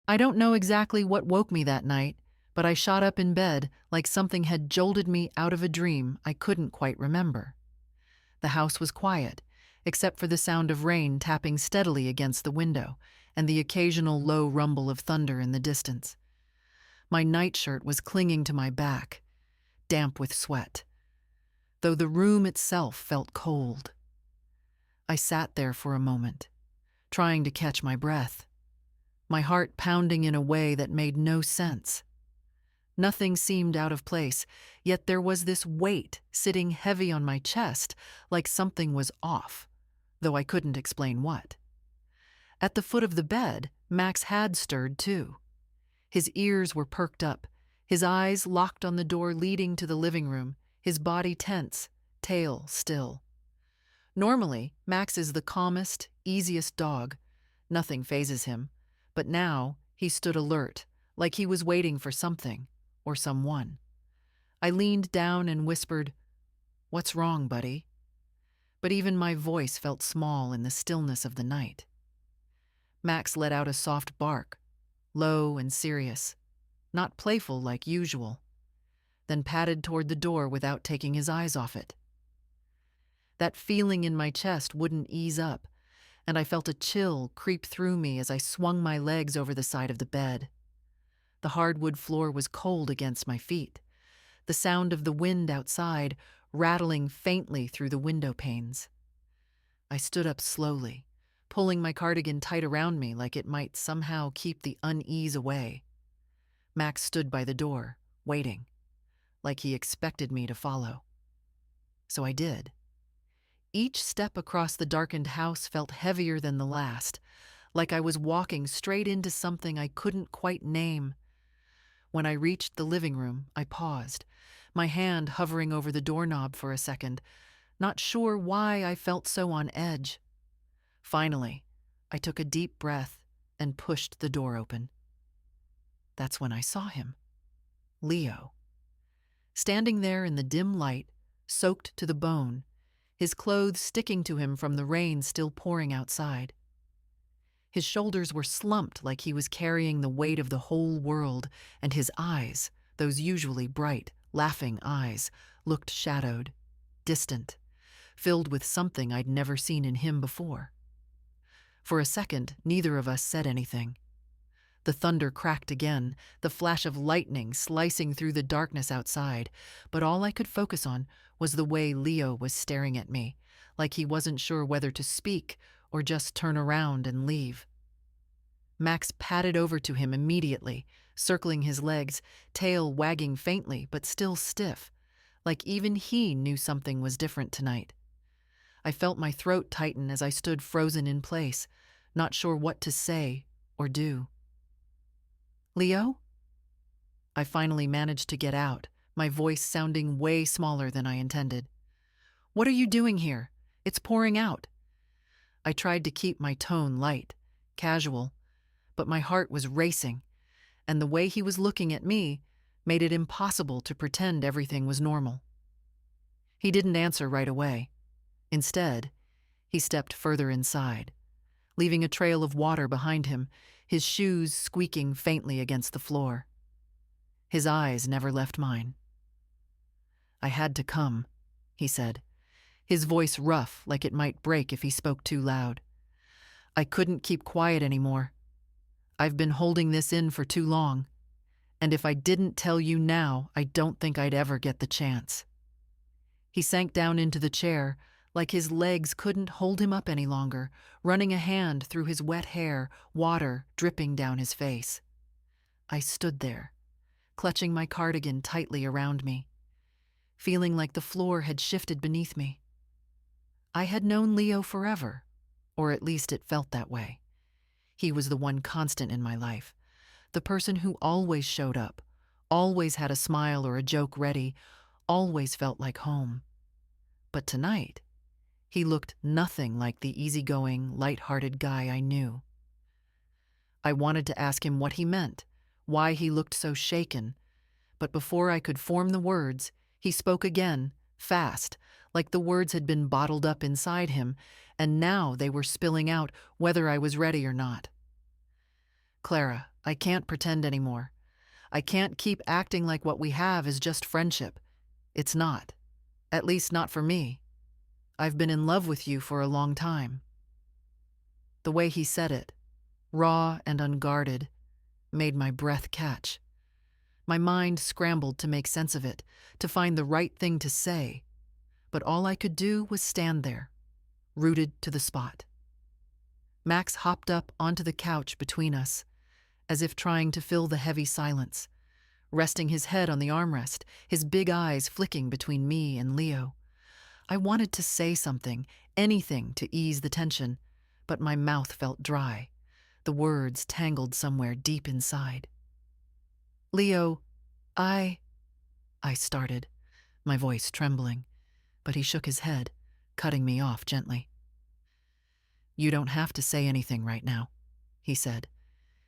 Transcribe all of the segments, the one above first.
I don't know exactly what woke me that night, but I shot up in bed like something had jolted me out of a dream I couldn't quite remember. The house was quiet, except for the sound of rain tapping steadily against the window and the occasional low rumble of thunder in the distance. My nightshirt was clinging to my back, damp with sweat, though the room itself felt cold. I sat there for a moment, trying to catch my breath, my heart pounding in a way that made no sense. Nothing seemed out of place, yet there was this weight sitting heavy on my chest, like something was off, though I couldn't explain what. At the foot of the bed, Max had stirred too. His ears were perked up, his eyes locked on the door leading to the living room, his body tense, tail still. Normally, Max is the calmest, easiest dog. Nothing phases him, but now he stood alert, like he was waiting for something or someone. I leaned down and whispered, "What's wrong, buddy?" But even my voice felt small in the stillness of the night. Max let out a soft bark, low and serious, not playful like usual, then padded toward the door without taking his eyes off it. That feeling in my chest wouldn't ease up, and I felt a chill creep through me as I swung my legs over the side of the bed. The hardwood floor was cold against my feet, the sound of the wind outside rattling faintly through the window panes. I stood up slowly, pulling my cardigan tight around me like it might somehow keep the unease away. Max stood by the door, waiting, like he expected me to follow. So I did. Each step across the darkened house felt heavier than the last, like I was walking straight into something I couldn't quite name. When I reached the living room, I paused, my hand hovering over the doorknob for a second, not sure why I felt so on edge. Finally, I took a deep breath and pushed the door open. That's when I saw him. Leo. Standing there in the dim light, soaked to the bone, his clothes sticking to him from the rain still pouring outside. His shoulders were slumped like he was carrying the weight of the whole world, and his eyes, those usually bright, laughing eyes, looked shadowed, distant, filled with something I'd never seen in him before. For a second, neither of us said anything. The thunder cracked again, the flash of lightning slicing through the darkness outside, but all I could focus on was the way Leo was staring at me, like he wasn't sure whether to speak or just turn around and leave. Max padded over to him immediately, circling his legs, tail wagging faintly but still stiff, like even he knew something was different tonight. I felt my throat tighten as I stood frozen in place, not sure what to say or do. "Leo?" I finally managed to get out, my voice sounding way smaller than I intended. "What are you doing here? It's pouring out." I tried to keep my tone light, casual, but my heart was racing, and the way he was looking at me made it impossible to pretend everything was normal. He didn't answer right away. Instead, he stepped further inside, leaving a trail of water behind him, his shoes squeaking faintly against the floor. His eyes never left mine. "I had to come," he said, his voice rough like it might break if he spoke too loud. "I couldn't keep quiet anymore. I've been holding this in for too long, and if I didn't tell you now, I don't think I'd ever get the chance." He sank down into the chair, like his legs couldn't hold him up any longer, running a hand through his wet hair, water dripping down his face. I stood there, clutching my cardigan tightly around me, feeling like the floor had shifted beneath me. I had known Leo forever, or at least it felt that way. He was the one constant in my life, the person who always showed up, always had a smile or a joke ready, always felt like home. But tonight, he looked nothing like the easygoing, light-hearted guy I knew. I wanted to ask him what he meant, why he looked so shaken, but before I could form the words, he spoke again, fast, like the words had been bottled up inside him, and now they were spilling out whether I was ready or not. "Clara, I can't pretend anymore. I can't keep acting like what we have is just friendship. It's not. At least not for me. I've been in love with you for a long time." The way he said it, raw and unguarded, made my breath catch. My mind scrambled to make sense of it, to find the right thing to say, but all I could do was stand there, rooted to the spot. Max hopped up onto the couch between us, as if trying to fill the heavy silence, resting his head on the armrest, his big eyes flicking between me and Leo. I wanted to say something, anything to ease the tension, but my mouth felt dry, the words tangled somewhere deep inside. "Leo, I started, my voice trembling, but he shook his head, cutting me off gently. "You don't have to say anything right now," he said,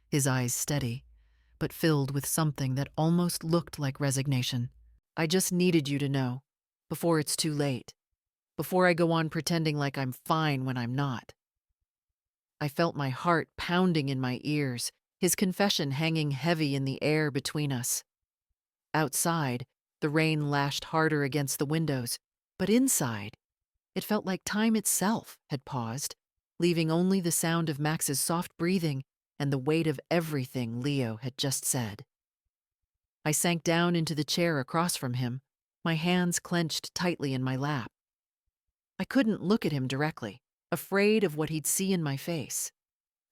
his eyes steady, but filled with something that almost looked like resignation. "I just needed you to know, before it's too late, before I go on pretending like I'm fine when I'm not." I felt my heart pounding in my ears, his confession hanging heavy in the air between us. Outside, the rain lashed harder against the windows, but inside, it felt like time itself had paused, leaving only the sound of Max's soft breathing and the weight of everything Leo had just said. I sank down into the chair across from him, my hands clenched tightly in my lap. I couldn't look at him directly, afraid of what he'd see in my face.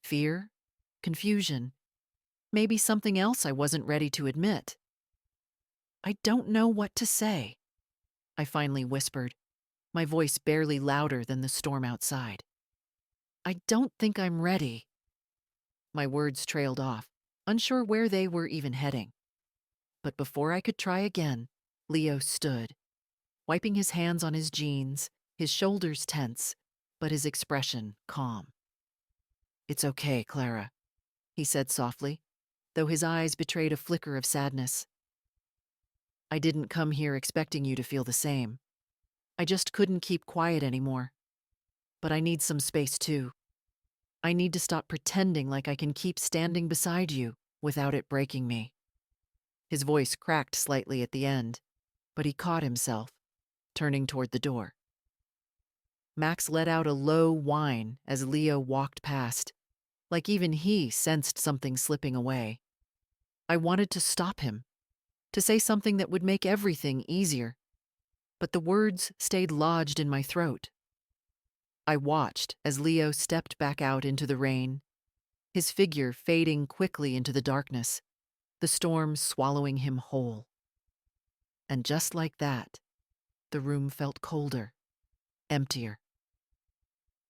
Fear, confusion, maybe something else I wasn't ready to admit. "I don't know what to say," I finally whispered, my voice barely louder than the storm outside. "I don't think I'm ready." My words trailed off, unsure where they were even heading. But before I could try again, Leo stood, wiping his hands on his jeans, his shoulders tense, but his expression calm. "It's okay, Clara," he said softly, though his eyes betrayed a flicker of sadness. "I didn't come here expecting you to feel the same. I just couldn't keep quiet anymore. But I need some space too. I need to stop pretending like I can keep standing beside you without it breaking me." His voice cracked slightly at the end, but he caught himself, turning toward the door. Max let out a low whine as Leo walked past, like even he sensed something slipping away. I wanted to stop him, to say something that would make everything easier, but the words stayed lodged in my throat. I watched as Leo stepped back out into the rain, his figure fading quickly into the darkness, the storm swallowing him whole. And just like that, the room felt colder, emptier.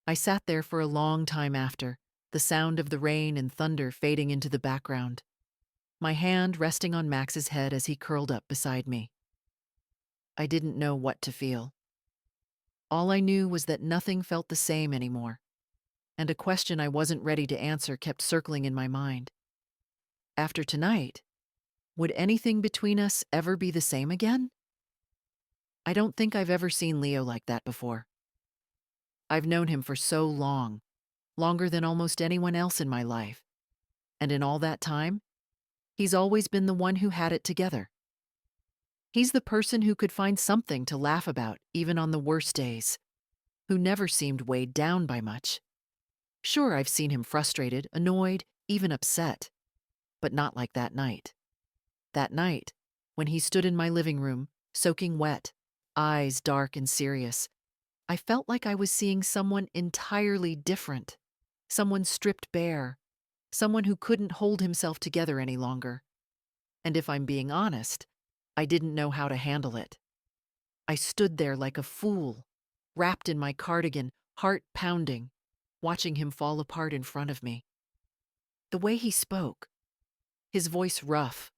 I sat there for a long time after, the sound of the rain and thunder fading into the background, my hand resting on Max's head as he curled up beside me. I didn't know what to feel. All I knew was that nothing felt the same anymore, and a question I wasn't ready to answer kept circling in my mind. After tonight, would anything between us ever be the same again? I don't think I've ever seen Leo like that before. I've known him for so long, longer than almost anyone else in my life, and in all that time, he's always been the one who had it together. He's the person who could find something to laugh about even on the worst days, who never seemed weighed down by much. Sure, I've seen him frustrated, annoyed, even upset, but not like that night. That night, when he stood in my living room, soaking wet, eyes dark and serious, I felt like I was seeing someone entirely different, someone stripped bare, someone who couldn't hold himself together any longer. And if I'm being honest, I didn't know how to handle it. I stood there like a fool, wrapped in my cardigan, heart pounding, watching him fall apart in front of me. The way he spoke, his voice rough,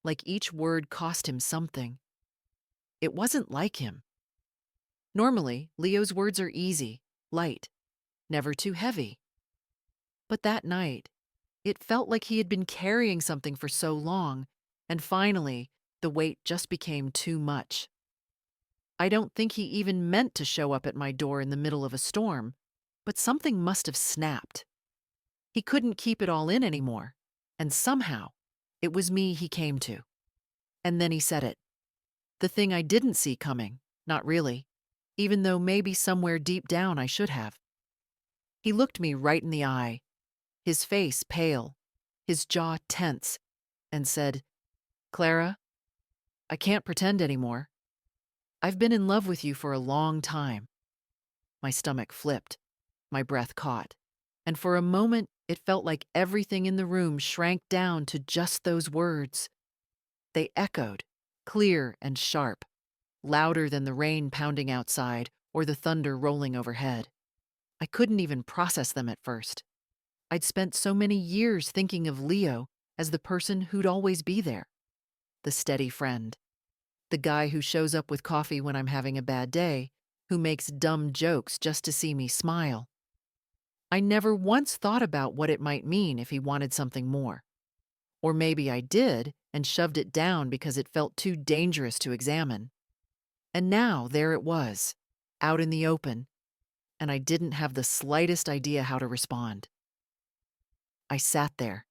like each word cost him something. It wasn't like him. Normally, Leo's words are easy, light, never too heavy. But that night, it felt like he had been carrying something for so long, and finally, the weight just became too much. I don't think he even meant to show up at my door in the middle of a storm, but something must have snapped. He couldn't keep it all in anymore, And somehow, it was me he came to. And then he said it. The thing I didn't see coming, not really, even though maybe somewhere deep down I should have. He looked me right in the eye, his face pale, his jaw tense, and said, "Clara, I can't pretend anymore. I've been in love with you for a long time." My stomach flipped, my breath caught, and for a moment it felt like everything in the room shrank down to just those words. They echoed, clear and sharp, louder than the rain pounding outside or the thunder rolling overhead. I couldn't even process them at first. I'd spent so many years thinking of Leo as the person who'd always be there, the steady friend, the guy who shows up with coffee when I'm having a bad day, who makes dumb jokes just to see me smile. I never once thought about what it might mean if he wanted something more. Or maybe I did and shoved it down because it felt too dangerous to examine. And now there it was, out in the open, and I didn't have the slightest idea how to respond. I sat there,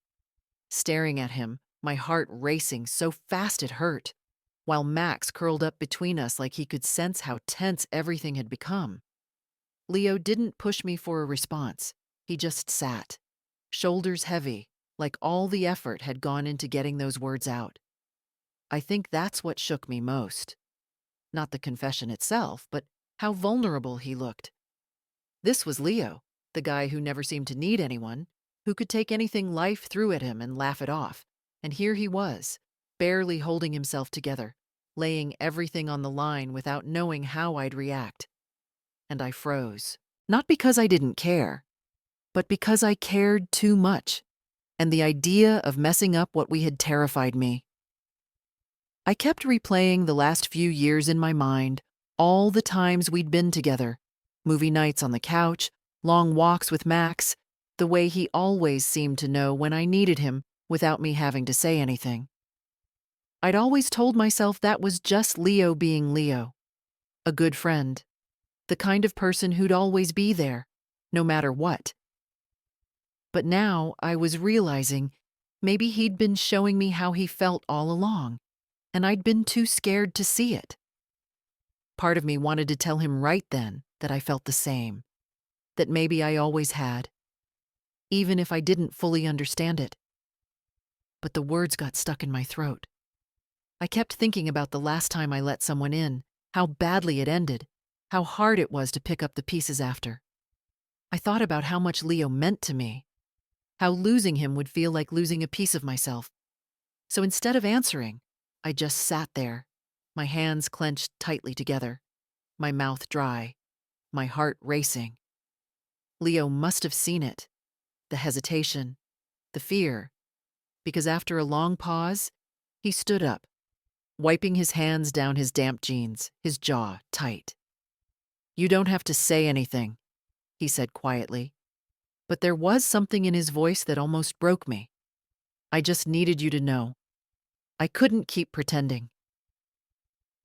staring at him, my heart racing so fast it hurt, while Max curled up between us like he could sense how tense everything had become. Leo didn't push me for a response. He just sat, shoulders heavy, like all the effort had gone into getting those words out. I think that's what shook me most. Not the confession itself, but how vulnerable he looked. This was Leo, the guy who never seemed to need anyone, who could take anything life threw at him and laugh it off. And here he was, barely holding himself together, laying everything on the line without knowing how I'd react. And I froze. Not because I didn't care, but because I cared too much, and the idea of messing up what we had terrified me. I kept replaying the last few years in my mind, all the times we'd been together, movie nights on the couch, long walks with Max, the way he always seemed to know when I needed him without me having to say anything. I'd always told myself that was just Leo being Leo, a good friend, the kind of person who'd always be there, no matter what. But now I was realizing maybe he'd been showing me how he felt all along, and I'd been too scared to see it. Part of me wanted to tell him right then that I felt the same, that maybe I always had, even if I didn't fully understand it. But the words got stuck in my throat. I kept thinking about the last time I let someone in, how badly it ended, how hard it was to pick up the pieces after. I thought about how much Leo meant to me, how losing him would feel like losing a piece of myself. So instead of answering, I just sat there, my hands clenched tightly together, my mouth dry, my heart racing. Leo must have seen it, the hesitation, the fear, because after a long pause, he stood up, wiping his hands down his damp jeans, his jaw tight. "You don't have to say anything," he said quietly, but there was something in his voice that almost broke me. "I just needed you to know. I couldn't keep pretending."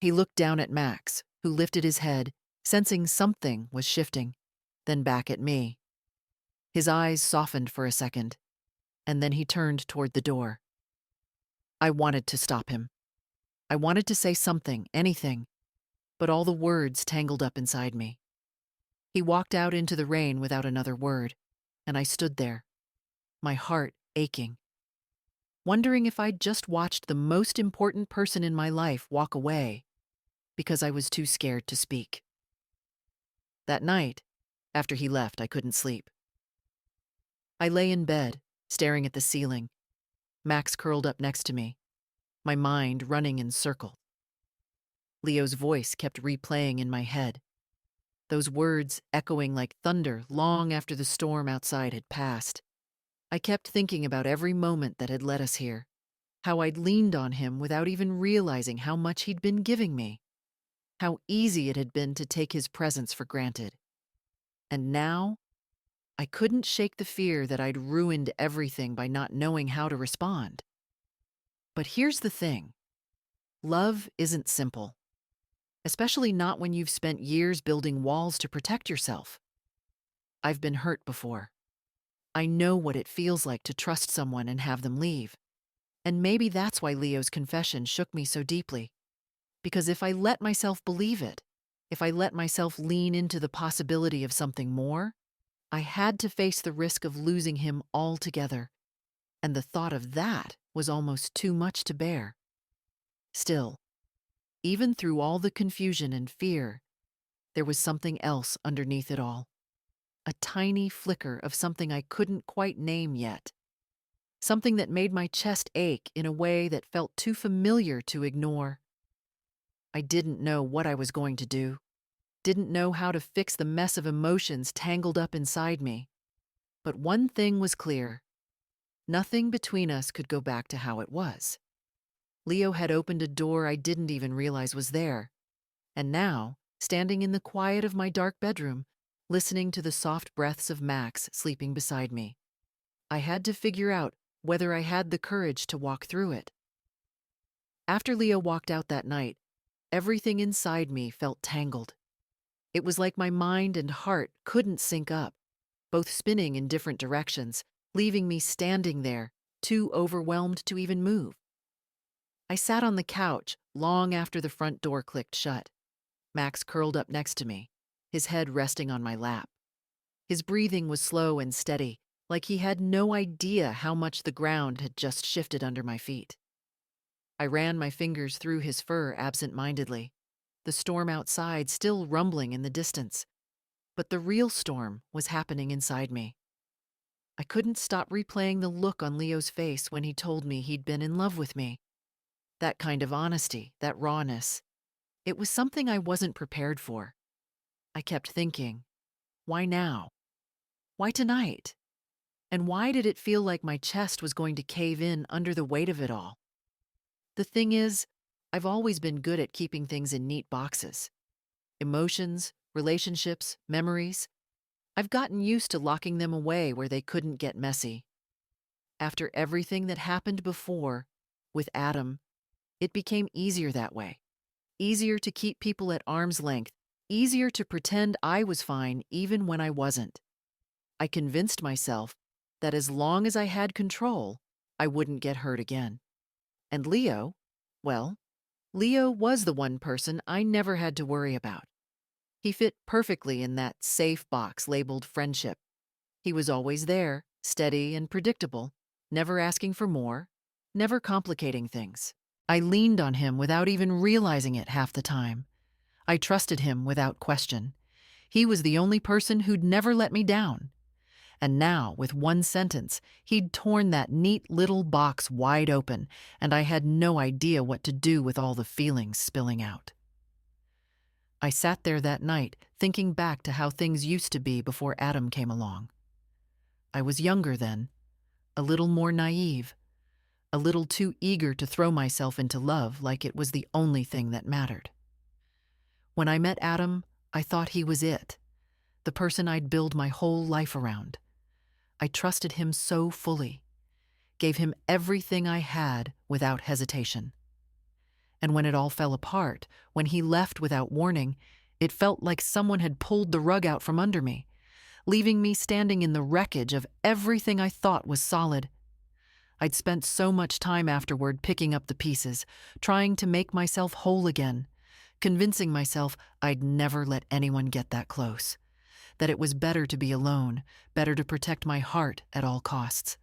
He looked down at Max, who lifted his head, sensing something was shifting, then back at me. His eyes softened for a second, and then he turned toward the door. I wanted to stop him. I wanted to say something, anything, but all the words tangled up inside me. He walked out into the rain without another word, and I stood there, my heart aching, wondering if I'd just watched the most important person in my life walk away because I was too scared to speak. That night, after he left, I couldn't sleep. I lay in bed, staring at the ceiling, Max curled up next to me, my mind running in circles. Leo's voice kept replaying in my head, those words echoing like thunder long after the storm outside had passed. I kept thinking about every moment that had led us here, how I'd leaned on him without even realizing how much he'd been giving me, how easy it had been to take his presence for granted. And now, I couldn't shake the fear that I'd ruined everything by not knowing how to respond. But here's the thing. Love isn't simple, especially not when you've spent years building walls to protect yourself. I've been hurt before. I know what it feels like to trust someone and have them leave. And maybe that's why Leo's confession shook me so deeply. Because if I let myself believe it, if I let myself lean into the possibility of something more, I had to face the risk of losing him altogether. And the thought of that was almost too much to bear. Still, even through all the confusion and fear, there was something else underneath it all. A tiny flicker of something I couldn't quite name yet. Something that made my chest ache in a way that felt too familiar to ignore. I didn't know what I was going to do, didn't know how to fix the mess of emotions tangled up inside me. But one thing was clear. Nothing between us could go back to how it was. Leo had opened a door I didn't even realize was there. And now, standing in the quiet of my dark bedroom, listening to the soft breaths of Max sleeping beside me, I had to figure out whether I had the courage to walk through it. After Leo walked out that night, everything inside me felt tangled. It was like my mind and heart couldn't sync up, both spinning in different directions, leaving me standing there, too overwhelmed to even move. I sat on the couch long after the front door clicked shut. Max curled up next to me, his head resting on my lap. His breathing was slow and steady, like he had no idea how much the ground had just shifted under my feet. I ran my fingers through his fur absent-mindedly, the storm outside still rumbling in the distance. But the real storm was happening inside me. I couldn't stop replaying the look on Leo's face when he told me he'd been in love with me. That kind of honesty, that rawness. It was something I wasn't prepared for. I kept thinking, why now? Why tonight? And why did it feel like my chest was going to cave in under the weight of it all? The thing is, I've always been good at keeping things in neat boxes. Emotions, relationships, memories. I've gotten used to locking them away where they couldn't get messy. After everything that happened before, with Adam, it became easier that way. Easier to keep people at arm's length, easier to pretend I was fine even when I wasn't. I convinced myself that as long as I had control, I wouldn't get hurt again. And Leo, well, Leo was the one person I never had to worry about. He fit perfectly in that safe box labeled friendship. He was always there, steady and predictable, never asking for more, never complicating things. I leaned on him without even realizing it half the time. I trusted him without question. He was the only person who'd never let me down. And now, with one sentence, he'd torn that neat little box wide open, and I had no idea what to do with all the feelings spilling out. I sat there that night, thinking back to how things used to be before Adam came along. I was younger then, a little more naive, a little too eager to throw myself into love like it was the only thing that mattered. When I met Adam, I thought he was it, the person I'd build my whole life around. I trusted him so fully, gave him everything I had without hesitation. And when it all fell apart, when he left without warning, it felt like someone had pulled the rug out from under me, leaving me standing in the wreckage of everything I thought was solid. I'd spent so much time afterward picking up the pieces, trying to make myself whole again, convincing myself I'd never let anyone get that close, that it was better to be alone, better to protect my heart at all costs.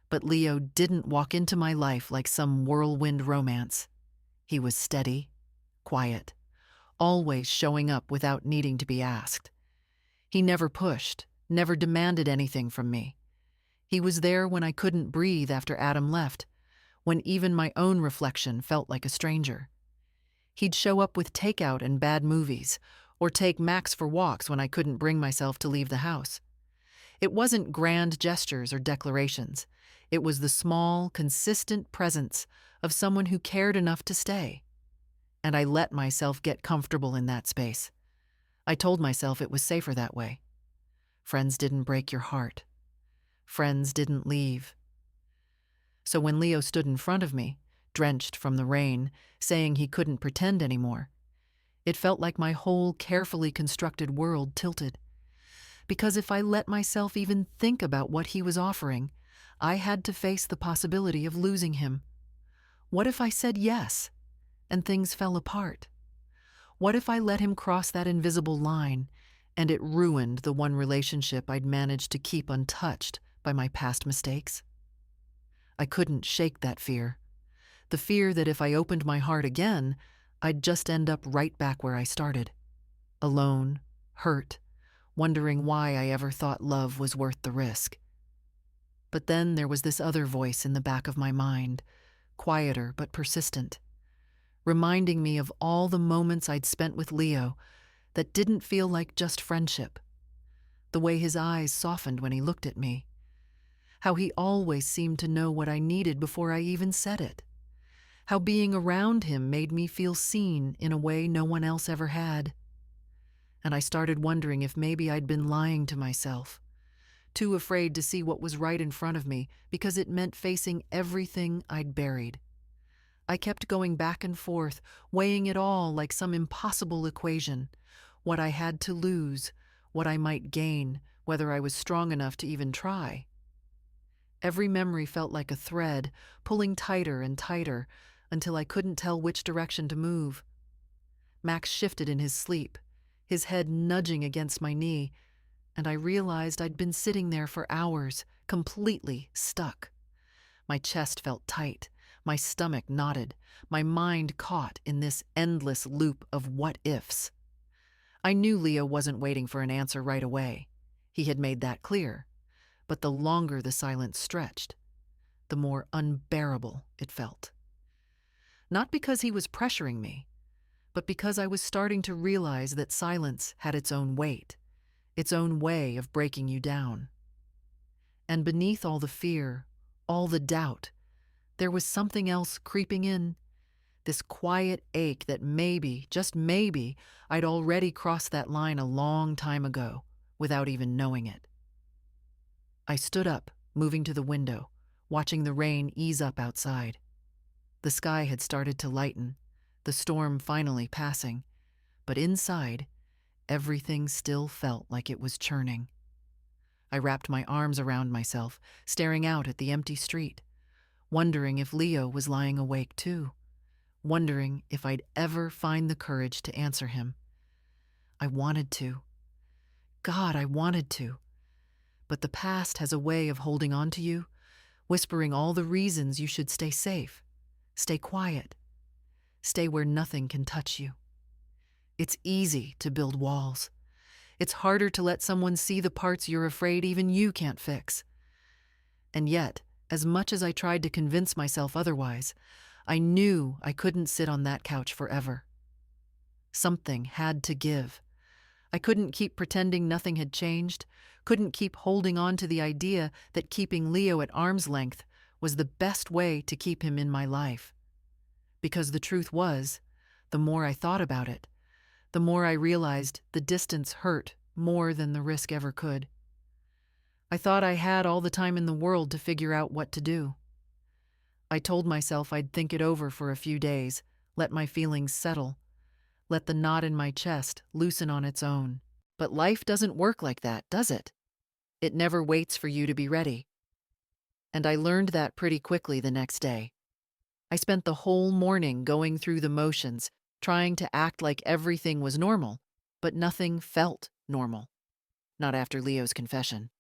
But Leo didn't walk into my life like some whirlwind romance. He was steady, quiet, always showing up without needing to be asked. He never pushed, never demanded anything from me. He was there when I couldn't breathe after Adam left, when even my own reflection felt like a stranger. He'd show up with takeout and bad movies, or take Max for walks when I couldn't bring myself to leave the house. It wasn't grand gestures or declarations. It was the small, consistent presence of someone who cared enough to stay. And I let myself get comfortable in that space. I told myself it was safer that way. Friends didn't break your heart. Friends didn't leave. So when Leo stood in front of me, drenched from the rain, saying he couldn't pretend anymore, it felt like my whole carefully constructed world tilted. Because if I let myself even think about what he was offering, I had to face the possibility of losing him. What if I said yes, and things fell apart? What if I let him cross that invisible line, and it ruined the one relationship I'd managed to keep untouched by my past mistakes? I couldn't shake that fear. The fear that if I opened my heart again, I'd just end up right back where I started. Alone, hurt, wondering why I ever thought love was worth the risk. But then there was this other voice in the back of my mind, quieter but persistent, reminding me of all the moments I'd spent with Leo that didn't feel like just friendship. The way his eyes softened when he looked at me. How he always seemed to know what I needed before I even said it. How being around him made me feel seen in a way no one else ever had. And I started wondering if maybe I'd been lying to myself, too afraid to see what was right in front of me because it meant facing everything I'd buried. I kept going back and forth, weighing it all like some impossible equation. What I had to lose, what I might gain, whether I was strong enough to even try. Every memory felt like a thread, pulling tighter and tighter until I couldn't tell which direction to move. Max shifted in his sleep, his head nudging against my knee, and I realized I'd been sitting there for hours, completely stuck. My chest felt tight, my stomach knotted, my mind caught in this endless loop of what-ifs. I knew Leo wasn't waiting for an answer right away. He had made that clear. But the longer the silence stretched, the more unbearable it felt. Not because he was pressuring me, but because I was starting to realize that silence had its own weight, its own way of breaking you down. And beneath all the fear, all the doubt, there was something else creeping in, this quiet ache that maybe, just maybe, I'd already crossed that line a long time ago, without even knowing it. I stood up, moving to the window, watching the rain ease up outside. The sky had started to lighten, the storm finally passing, but inside, everything still felt like it was churning. I wrapped my arms around myself, staring out at the empty street, wondering if Leo was lying awake too, wondering if I'd ever find the courage to answer him. I wanted to. God, I wanted to. But the past has a way of holding on to you, whispering all the reasons you should stay safe, stay quiet, stay where nothing can touch you. It's easy to build walls. It's harder to let someone see the parts you're afraid even you can't fix. And yet, as much as I tried to convince myself otherwise, I knew I couldn't sit on that couch forever. Something had to give. I couldn't keep pretending nothing had changed, couldn't keep holding on to the idea that keeping Leo at arm's length was the best way to keep him in my life. Because the truth was, the more I thought about it, the more I realized the distance hurt more than the risk ever could. I thought I had all the time in the world to figure out what to do. I told myself I'd think it over for a few days, let my feelings settle, let the knot in my chest loosen on its own. But life doesn't work like that, does it? It never waits for you to be ready. And I learned that pretty quickly the next day. I spent the whole morning going through the motions, trying to act like everything was normal, but nothing felt normal. Not after Leo's confession.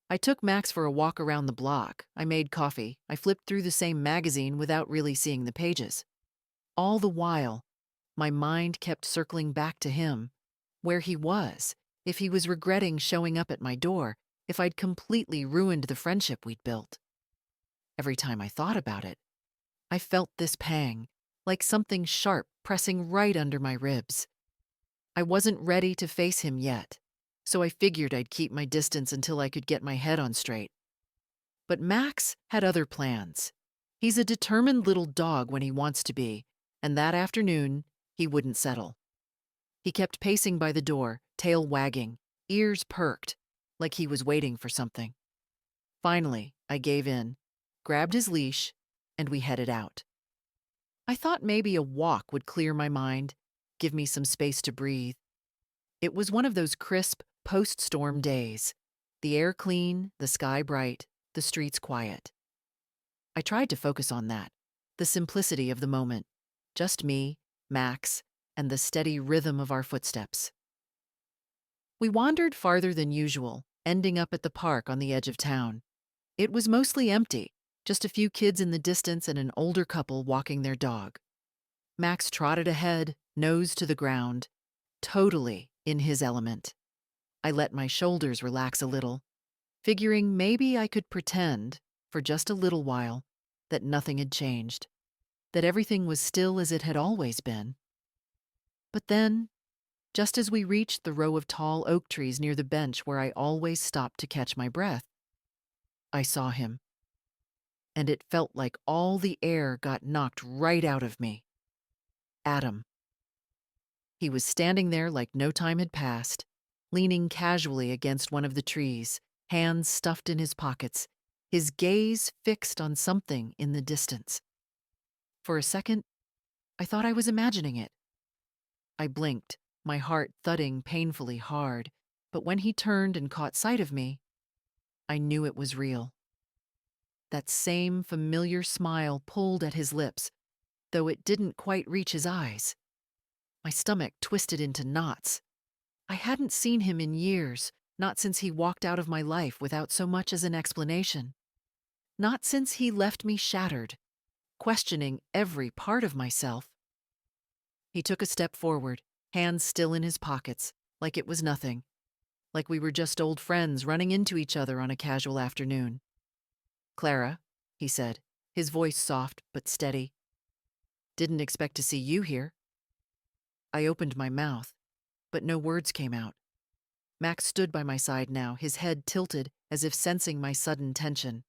I took Max for a walk around the block. I made coffee. I flipped through the same magazine without really seeing the pages. All the while, my mind kept circling back to him, where he was, if he was regretting showing up at my door, if I'd completely ruined the friendship we'd built. Every time I thought about it, I felt this pang, like something sharp pressing right under my ribs. I wasn't ready to face him yet, so I figured I'd keep my distance until I could get my head on straight. But Max had other plans. He's a determined little dog when he wants to be, and that afternoon, he wouldn't settle. He kept pacing by the door, tail wagging, ears perked, like he was waiting for something. Finally, I gave in, grabbed his leash, and we headed out. I thought maybe a walk would clear my mind, give me some space to breathe. It was one of those crisp, Post-storm days. The air clean, the sky bright, the streets quiet. I tried to focus on that, the simplicity of the moment. Just me, Max, and the steady rhythm of our footsteps. We wandered farther than usual, ending up at the park on the edge of town. It was mostly empty, just a few kids in the distance and an older couple walking their dog. Max trotted ahead, nose to the ground, totally in his element. I let my shoulders relax a little, figuring maybe I could pretend, for just a little while, that nothing had changed, that everything was still as it had always been. But then, just as we reached the row of tall oak trees near the bench where I always stopped to catch my breath, I saw him. And it felt like all the air got knocked right out of me. Adam. He was standing there like no time had passed, leaning casually against one of the trees, hands stuffed in his pockets, his gaze fixed on something in the distance. For a second, I thought I was imagining it. I blinked, my heart thudding painfully hard, but when he turned and caught sight of me, I knew it was real. That same familiar smile pulled at his lips, though it didn't quite reach his eyes. My stomach twisted into knots. I hadn't seen him in years, not since he walked out of my life without so much as an explanation. Not since he left me shattered, questioning every part of myself. He took a step forward, hands still in his pockets, like it was nothing, like we were just old friends running into each other on a casual afternoon. "Clara," he said, his voice soft but steady. "Didn't expect to see you here." I opened my mouth, but no words came out. Max stood by my side now, his head tilted as if sensing my sudden tension.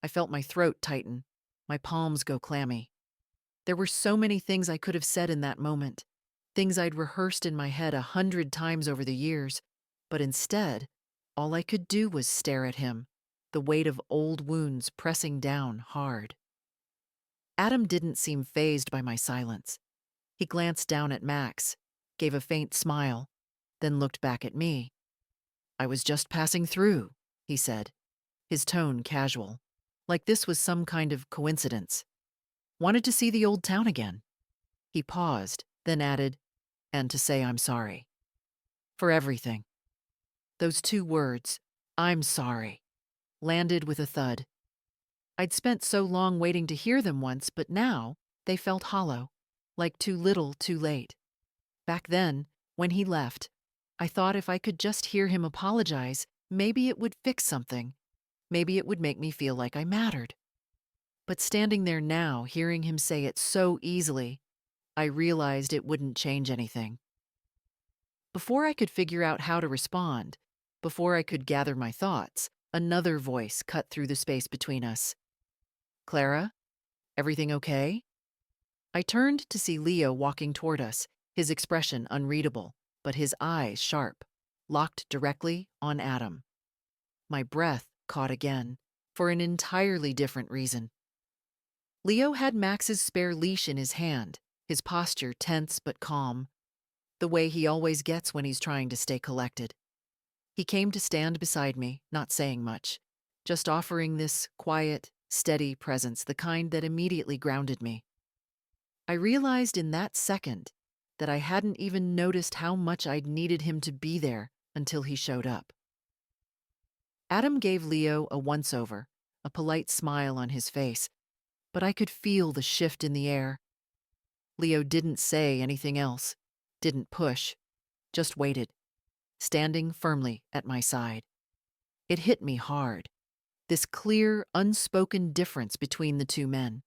I felt my throat tighten, my palms go clammy. There were so many things I could have said in that moment, things I'd rehearsed in my head 100 times over the years, but instead, all I could do was stare at him, the weight of old wounds pressing down hard. Adam didn't seem fazed by my silence. He glanced down at Max, gave a faint smile, then looked back at me. "I was just passing through," he said, his tone casual, like this was some kind of coincidence. "Wanted to see the old town again." He paused, then added, "And to say I'm sorry. For everything." Those two words, "I'm sorry," landed with a thud. I'd spent so long waiting to hear them once, but now they felt hollow, like too little too late. Back then, when he left, I thought if I could just hear him apologize, maybe it would fix something. Maybe it would make me feel like I mattered. But standing there now, hearing him say it so easily, I realized it wouldn't change anything. Before I could figure out how to respond, before I could gather my thoughts, another voice cut through the space between us. "Clara, everything okay?" I turned to see Leo walking toward us, his expression unreadable, but his eyes sharp, locked directly on Adam. My breath caught again, for an entirely different reason. Leo had Max's spare leash in his hand, his posture tense but calm, the way he always gets when he's trying to stay collected. He came to stand beside me, not saying much, just offering this quiet, steady presence, the kind that immediately grounded me. I realized in that second that I hadn't even noticed how much I'd needed him to be there until he showed up. Adam gave Leo a once-over, a polite smile on his face, but I could feel the shift in the air. Leo didn't say anything else, didn't push, just waited, standing firmly at my side. It hit me hard, this clear, unspoken difference between the two men.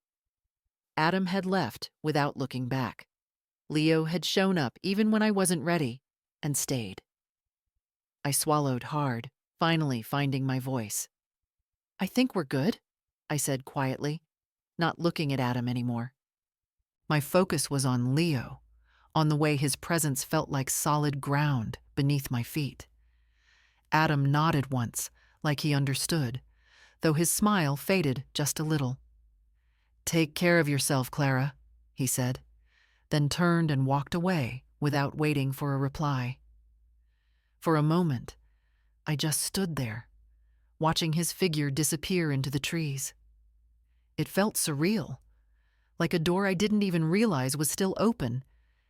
Adam had left without looking back. Leo had shown up even when I wasn't ready, and stayed. I swallowed hard, finally finding my voice. "I think we're good," I said quietly, not looking at Adam anymore. My focus was on Leo, on the way his presence felt like solid ground beneath my feet. Adam nodded once, like he understood, though his smile faded just a little. "Take care of yourself, Clara," he said, then turned and walked away without waiting for a reply. For a moment, I just stood there, watching his figure disappear into the trees. It felt surreal, like a door I didn't even realize was still open,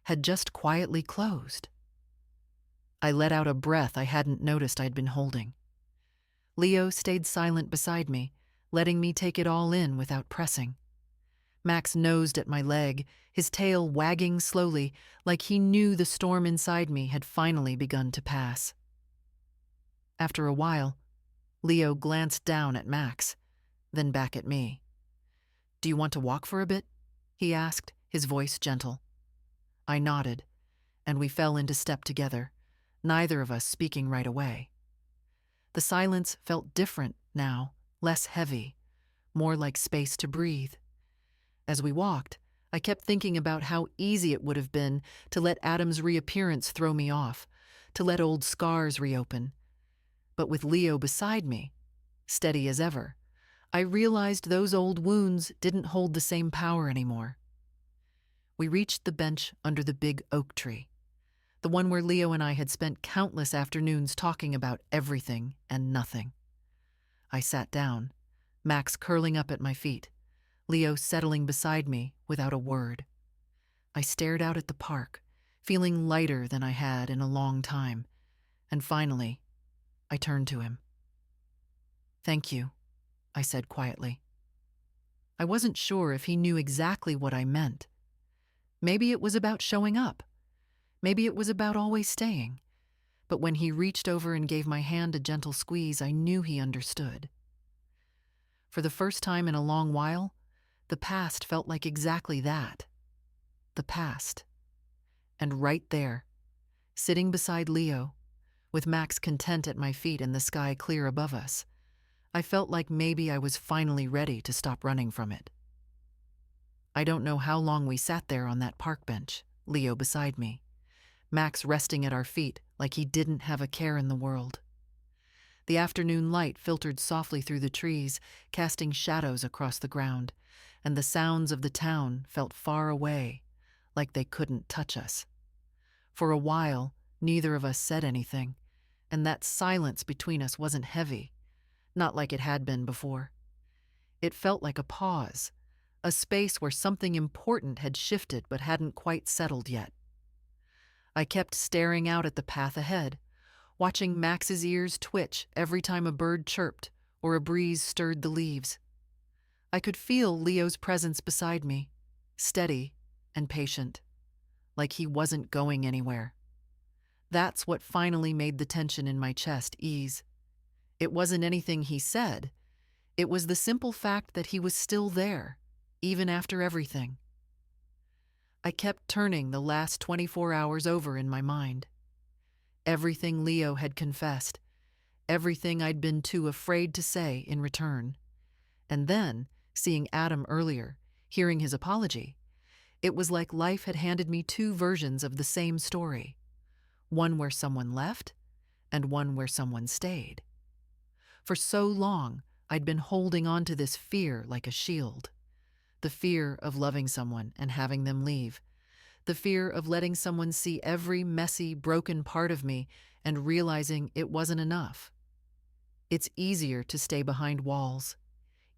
had just quietly closed. I let out a breath I hadn't noticed I'd been holding. Leo stayed silent beside me, letting me take it all in without pressing. Max nosed at my leg, his tail wagging slowly, like he knew the storm inside me had finally begun to pass. After a while, Leo glanced down at Max, then back at me. "Do you want to walk for a bit?" he asked, his voice gentle. I nodded, and we fell into step together, neither of us speaking right away. The silence felt different now, less heavy, more like space to breathe. As we walked, I kept thinking about how easy it would have been to let Adam's reappearance throw me off, to let old scars reopen. But with Leo beside me, steady as ever, I realized those old wounds didn't hold the same power anymore. We reached the bench under the big oak tree, the one where Leo and I had spent countless afternoons talking about everything and nothing. I sat down, Max curling up at my feet, Leo settling beside me without a word. I stared out at the park, feeling lighter than I had in a long time, and finally, I turned to him. "Thank you," I said quietly. I wasn't sure if he knew exactly what I meant. Maybe it was about showing up. Maybe it was about always staying. But when he reached over and gave my hand a gentle squeeze, I knew he understood. For the first time in a long while, the past felt like exactly that. The past. And right there, sitting beside Leo, with Max content at my feet and the sky clear above us, I felt like maybe I was finally ready to stop running from it. I don't know how long we sat there on that park bench, Leo beside me, Max resting at our feet like he didn't have a care in the world. The afternoon light filtered softly through the trees, casting shadows across the ground, and the sounds of the town felt far away, like they couldn't touch us. For a while, neither of us said anything, and that silence between us wasn't heavy, not like it had been before. It felt like a pause, a space where something important had shifted but hadn't quite settled yet. I kept staring out at the path ahead, watching Max's ears twitch every time a bird chirped or a breeze stirred the leaves. I could feel Leo's presence beside me, steady and patient, like he wasn't going anywhere. That's what finally made the tension in my chest ease. It wasn't anything he said. It was the simple fact that he was still there, even after everything. I kept turning the last 24 hours over in my mind. Everything Leo had confessed, everything I'd been too afraid to say in return. And then, seeing Adam earlier, hearing his apology, it was like life had handed me two versions of the same story, one where someone left and one where someone stayed. For so long, I'd been holding on to this fear like a shield. The fear of loving someone and having them leave. The fear of letting someone see every messy, broken part of me and realizing it wasn't enough. It's easier to stay behind walls.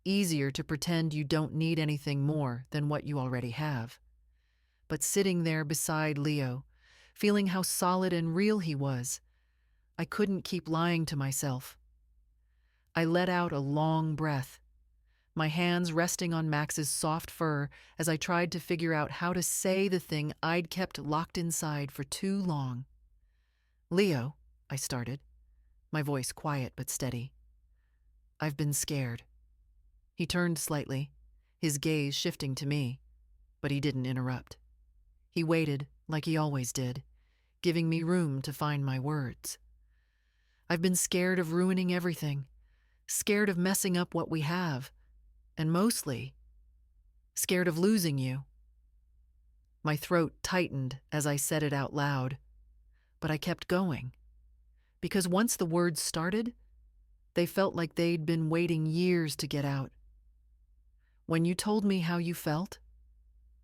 Easier to pretend you don't need anything more than what you already have. But sitting there beside Leo, feeling how solid and real he was, I couldn't keep lying to myself. I let out a long breath, my hands resting on Max's soft fur as I tried to figure out how to say the thing I'd kept locked inside for too long. "Leo," I started, my voice quiet but steady. "I've been scared." He turned slightly, his gaze shifting to me, but he didn't interrupt. He waited, like he always did, giving me room to find my words. "I've been scared of ruining everything, scared of messing up what we have, and mostly, scared of losing you." My throat tightened as I said it out loud, but I kept going, because once the words started, they felt like they'd been waiting years to get out. "When you told me how you felt,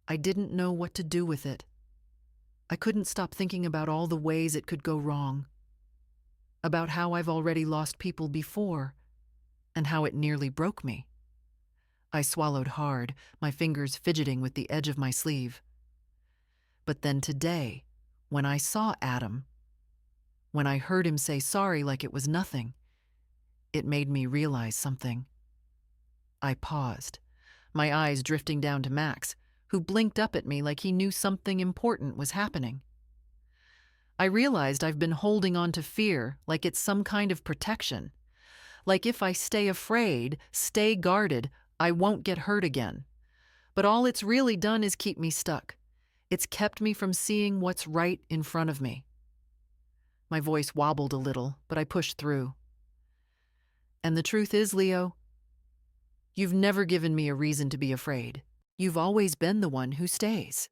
I didn't know what to do with it. I couldn't stop thinking about all the ways it could go wrong. about how I've already lost people before and how it nearly broke me. I swallowed hard, my fingers fidgeting with the edge of my sleeve. But then today, when I saw Adam, when I heard him say sorry like it was nothing, it made me realize something. I paused, my eyes drifting down to Max, who blinked up at me like he knew something important was happening. I realized I've been holding on to fear like it's some kind of protection. Like if I stay afraid, stay guarded, I won't get hurt again. But all it's really done is keep me stuck. It's kept me from seeing what's right in front of me. My voice wobbled a little, but I pushed through. And the truth is, Leo, you've never given me a reason to be afraid. You've always been the one who stays.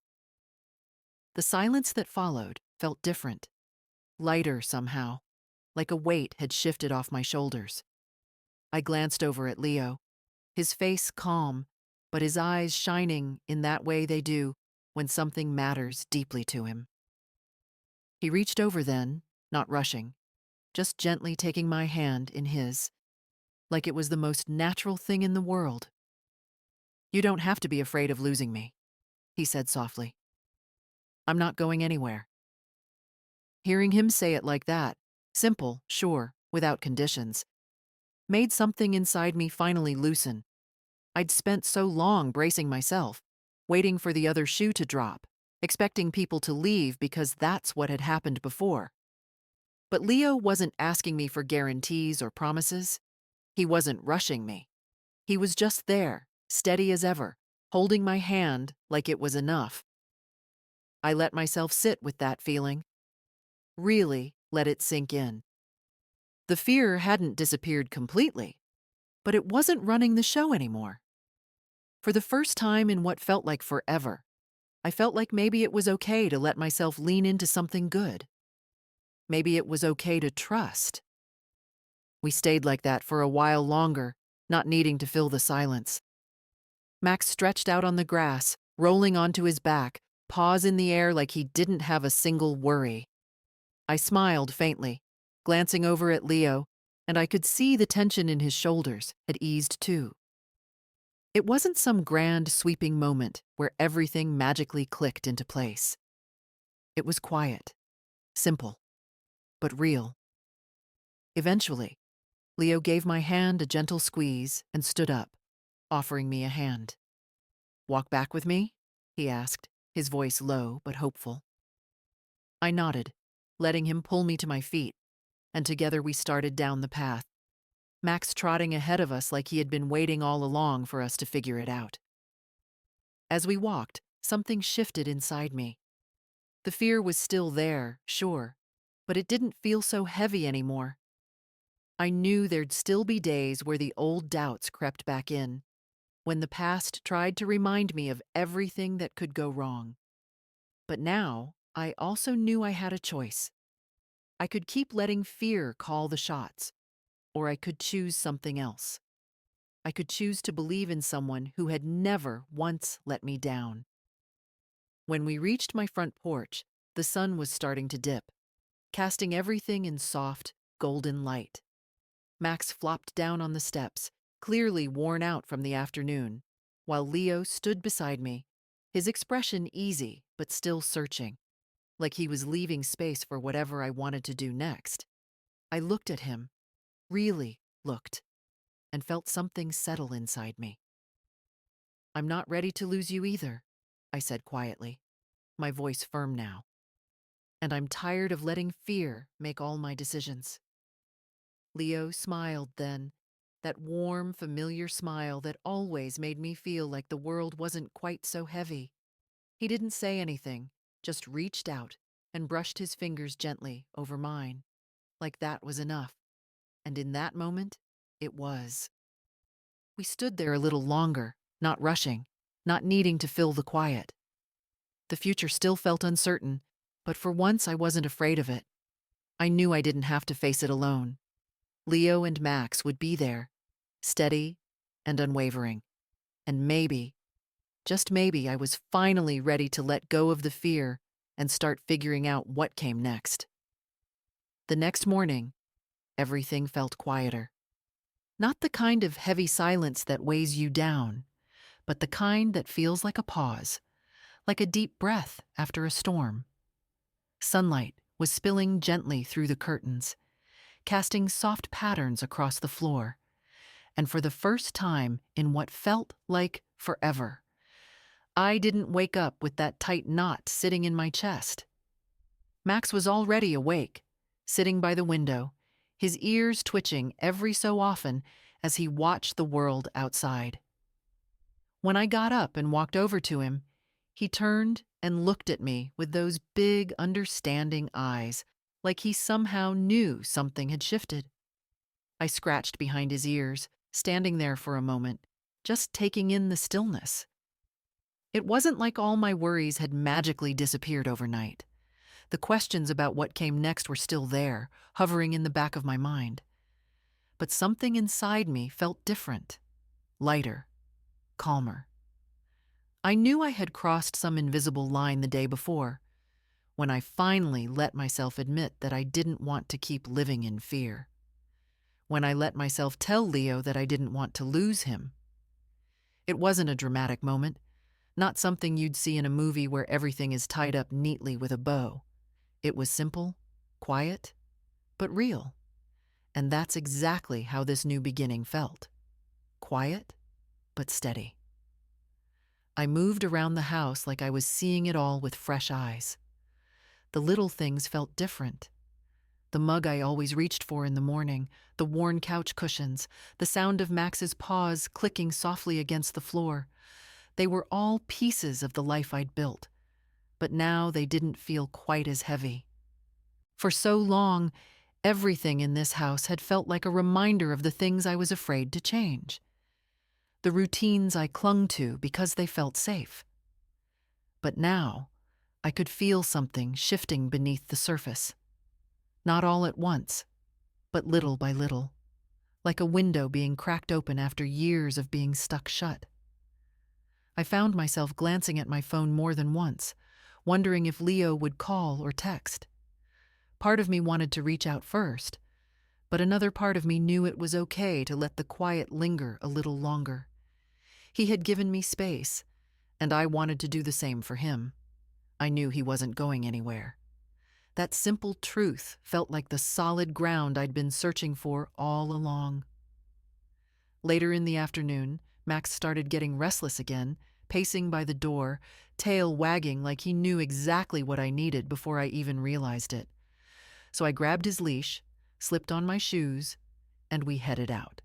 The silence that followed felt different, lighter somehow, like a weight had shifted off my shoulders. I glanced over at Leo, his face calm, but his eyes shining in that way they do when something matters deeply to him. He reached over then, not rushing, just gently taking my hand in his, like it was the most natural thing in the world. "You don't have to be afraid of losing me," he said softly. "I'm not going anywhere." Hearing him say it like that, simple, sure, without conditions, made something inside me finally loosen. I'd spent so long bracing myself, waiting for the other shoe to drop, expecting people to leave because that's what had happened before. But Leo wasn't asking me for guarantees or promises. He wasn't rushing me. He was just there, steady as ever, holding my hand like it was enough. I let myself sit with that feeling. Really let it sink in. The fear hadn't disappeared completely, but it wasn't running the show anymore. For the first time in what felt like forever, I felt like maybe it was okay to let myself lean into something good. Maybe it was okay to trust. We stayed like that for a while longer, not needing to fill the silence. Max stretched out on the grass, rolling onto his back, paws in the air like he didn't have a single worry. I smiled faintly, glancing over at Leo, and I could see the tension in his shoulders had eased too. It wasn't some grand, sweeping moment where everything magically clicked into place. It was quiet, simple, but real. Eventually, Leo gave my hand a gentle squeeze and stood up, offering me a hand. "Walk back with me?" he asked, his voice low but hopeful. I nodded, letting him pull me to my feet, and together we started down the path, Max trotting ahead of us like he had been waiting all along for us to figure it out. As we walked, something shifted inside me. The fear was still there, sure, but it didn't feel so heavy anymore. I knew there'd still be days where the old doubts crept back in, when the past tried to remind me of everything that could go wrong. But now, I also knew I had a choice. I could keep letting fear call the shots, or I could choose something else. I could choose to believe in someone who had never once let me down. When we reached my front porch, the sun was starting to dip, casting everything in soft, golden light. Max flopped down on the steps, clearly worn out from the afternoon, while Leo stood beside me, his expression easy but still searching, like he was leaving space for whatever I wanted to do next. I looked at him, really looked, and felt something settle inside me. "I'm not ready to lose you either," I said quietly, my voice firm now. "And I'm tired of letting fear make all my decisions." Leo smiled then, that warm, familiar smile that always made me feel like the world wasn't quite so heavy. He didn't say anything, just reached out and brushed his fingers gently over mine, like that was enough. And in that moment, it was. We stood there a little longer, not rushing, not needing to fill the quiet. The future still felt uncertain, but for once I wasn't afraid of it. I knew I didn't have to face it alone. Leo and Max would be there, steady and unwavering. And maybe, just maybe, I was finally ready to let go of the fear and start figuring out what came next. The next morning, everything felt quieter. Not the kind of heavy silence that weighs you down, but the kind that feels like a pause, like a deep breath after a storm. Sunlight was spilling gently through the curtains, casting soft patterns across the floor, and for the first time in what felt like forever, I didn't wake up with that tight knot sitting in my chest. Max was already awake, sitting by the window, his ears twitching every so often as he watched the world outside. When I got up and walked over to him, he turned and looked at me with those big, understanding eyes, like he somehow knew something had shifted. I scratched behind his ears, standing there for a moment, just taking in the stillness. It wasn't like all my worries had magically disappeared overnight. The questions about what came next were still there, hovering in the back of my mind. But something inside me felt different, lighter, calmer. I knew I had crossed some invisible line the day before, when I finally let myself admit that I didn't want to keep living in fear. When I let myself tell Leo that I didn't want to lose him. It wasn't a dramatic moment, not something you'd see in a movie where everything is tied up neatly with a bow. It was simple, quiet, but real. And that's exactly how this new beginning felt. Quiet, but steady. I moved around the house like I was seeing it all with fresh eyes. The little things felt different. The mug I always reached for in the morning, the worn couch cushions, the sound of Max's paws clicking softly against the floor. They were all pieces of the life I'd built, but now they didn't feel quite as heavy. For so long, everything in this house had felt like a reminder of the things I was afraid to change. The routines I clung to because they felt safe. But now, I could feel something shifting beneath the surface. Not all at once, but little by little, like a window being cracked open after years of being stuck shut. I found myself glancing at my phone more than once, wondering if Leo would call or text. Part of me wanted to reach out first, but another part of me knew it was okay to let the quiet linger a little longer. He had given me space, and I wanted to do the same for him. I knew he wasn't going anywhere. That simple truth felt like the solid ground I'd been searching for all along. Later in the afternoon, Max started getting restless again, pacing by the door, tail wagging like he knew exactly what I needed before I even realized it. So I grabbed his leash, slipped on my shoes, and we headed out.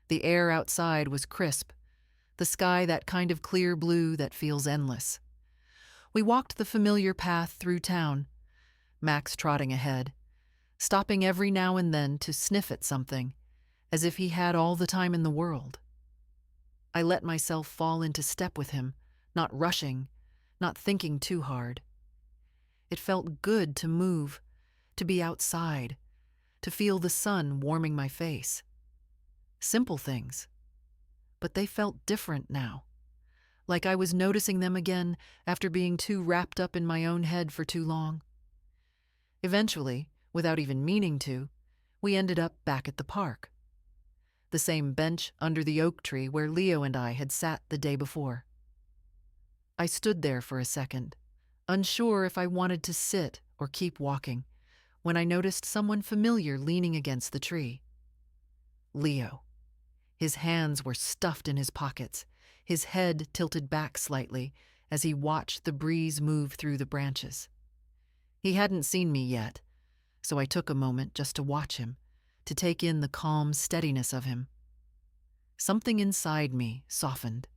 The air outside was crisp, the sky that kind of clear blue that feels endless. We walked the familiar path through town, Max trotting ahead, stopping every now and then to sniff at something, as if he had all the time in the world. I let myself fall into step with him, not rushing, not thinking too hard. It felt good to move, to be outside, to feel the sun warming my face. Simple things, but they felt different now, like I was noticing them again after being too wrapped up in my own head for too long. Eventually, without even meaning to, we ended up back at the park. The same bench under the oak tree where Leo and I had sat the day before. I stood there for a second, unsure if I wanted to sit or keep walking, when I noticed someone familiar leaning against the tree. Leo. His hands were stuffed in his pockets, his head tilted back slightly as he watched the breeze move through the branches. He hadn't seen me yet, so I took a moment just to watch him, to take in the calm steadiness of him. Something inside me softened.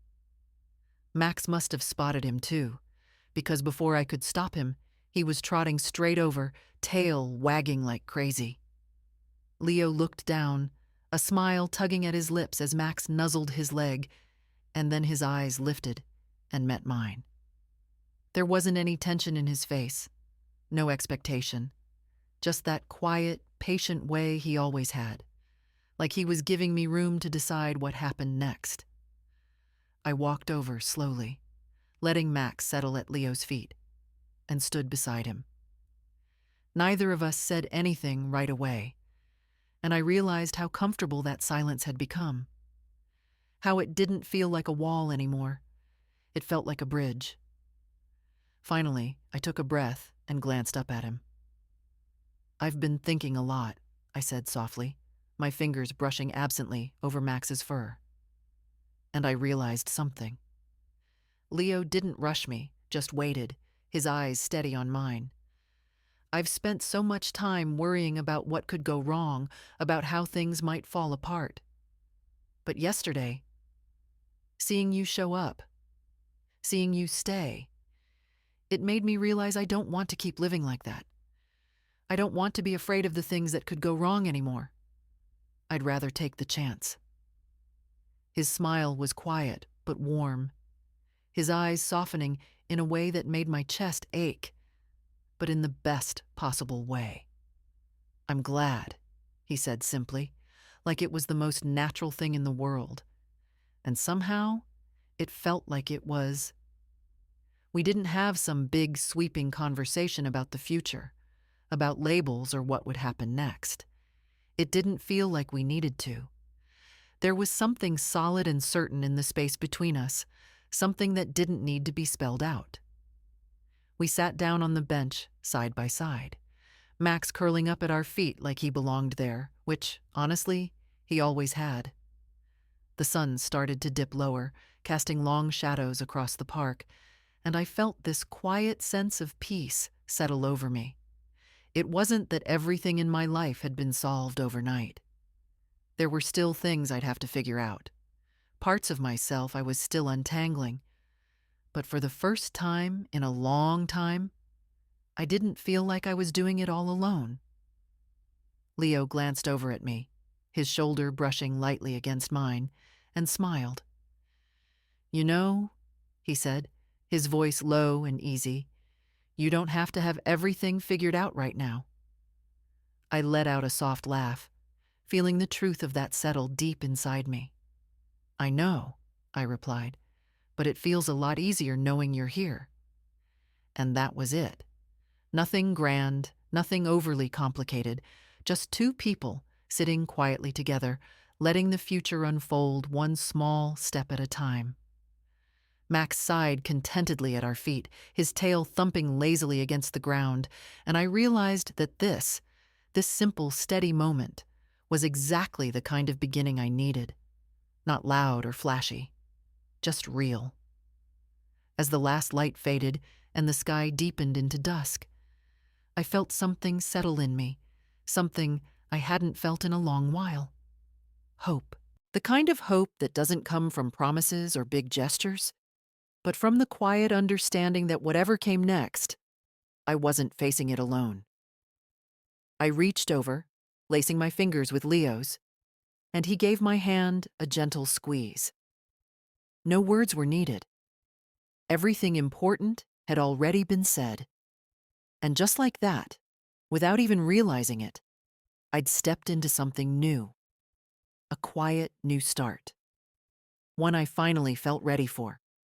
Max must have spotted him too, because before I could stop him, he was trotting straight over, tail wagging like crazy. Leo looked down, a smile tugging at his lips as Max nuzzled his leg, and then his eyes lifted and met mine. There wasn't any tension in his face, no expectation, just that quiet, patient way he always had, like he was giving me room to decide what happened next. I walked over slowly, letting Max settle at Leo's feet, and stood beside him. Neither of us said anything right away, and I realized how comfortable that silence had become. How it didn't feel like a wall anymore. It felt like a bridge. Finally, I took a breath and glanced up at him. "I've been thinking a lot," I said softly, my fingers brushing absently over Max's fur. And I realized something. Leo didn't rush me, just waited, his eyes steady on mine. I've spent so much time worrying about what could go wrong, about how things might fall apart. But yesterday, seeing you show up, seeing you stay, it made me realize I don't want to keep living like that. I don't want to be afraid of the things that could go wrong anymore. I'd rather take the chance. His smile was quiet but warm, his eyes softening in a way that made my chest ache, but in the best possible way. "I'm glad," he said simply, like it was the most natural thing in the world. And somehow, it felt like it was. We didn't have some big, sweeping conversation about the future, about labels or what would happen next. It didn't feel like we needed to. There was something solid and certain in the space between us, something that didn't need to be spelled out. We sat down on the bench, side by side, Max curling up at our feet like he belonged there, which, honestly, he always had. The sun started to dip lower, casting long shadows across the park, and I felt this quiet sense of peace settle over me. It wasn't that everything in my life had been solved overnight. There were still things I'd have to figure out. Parts of myself I was still untangling. But for the first time in a long time, I didn't feel like I was doing it all alone. Leo glanced over at me, his shoulder brushing lightly against mine, and smiled. "You know," he said, his voice low and easy, "you don't have to have everything figured out right now." I let out a soft laugh, feeling the truth of that settle deep inside me. "I know," I replied, "but it feels a lot easier knowing you're here." And that was it. Nothing grand, nothing overly complicated, just two people sitting quietly together, letting the future unfold one small step at a time. Max sighed contentedly at our feet, his tail thumping lazily against the ground, and I realized that this simple, steady moment was exactly the kind of beginning I needed. Not loud or flashy, just real. As the last light faded and the sky deepened into dusk, I felt something settle in me, something I hadn't felt in a long while. Hope. The kind of hope that doesn't come from promises or big gestures, but from the quiet understanding that whatever came next, I wasn't facing it alone. I reached over, lacing my fingers with Leo's, and he gave my hand a gentle squeeze. No words were needed. Everything important had already been said. And just like that, without even realizing it, I'd stepped into something new. A quiet new start. One I finally felt ready for.